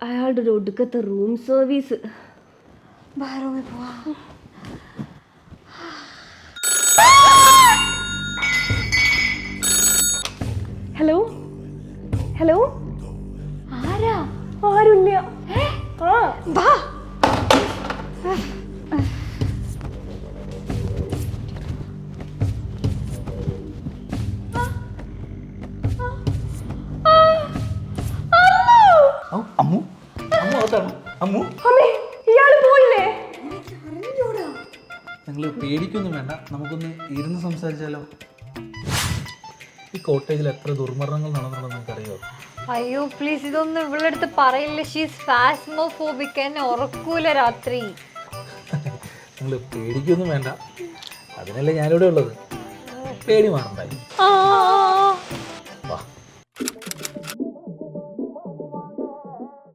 അയാളുടെ ഒരു ഒടുക്കത്തെ റൂം സർവീസ്. റൂമിൽ പോവാ. ഹലോ ഹലോ, ആരാ? ആരുമില്ല. വാ. അമ്മു, അമ്മു അകത്താണ്. അമ്മു, ഇയാള് പോയില്ലേ? നിങ്ങൾ പേടിക്കൊന്നും വേണ്ട, നമുക്കൊന്ന് ഇരുന്ന് സംസാരിച്ചാലോ? ഈ കോട്ടേജിൽ എത്ര ദുർമരണങ്ങൾ നടന്നുണ്ടെന്ന് നമുക്കറിയോ? അയ്യോ പ്ലീസ്, ഇതൊന്നും ഇവളുടെ അടുത്ത് പറയില്ല. ഷീസ് ഫാസ്മോഫോബിക്, എന്നെ ഉറക്കൂല രാത്രി. നിങ്ങൾ പേടിക്കൊന്നും വേണ്ട, അതിനല്ലേ ഞാനിവിടെ ഉള്ളത്. പേടി മാറണ്ടായി.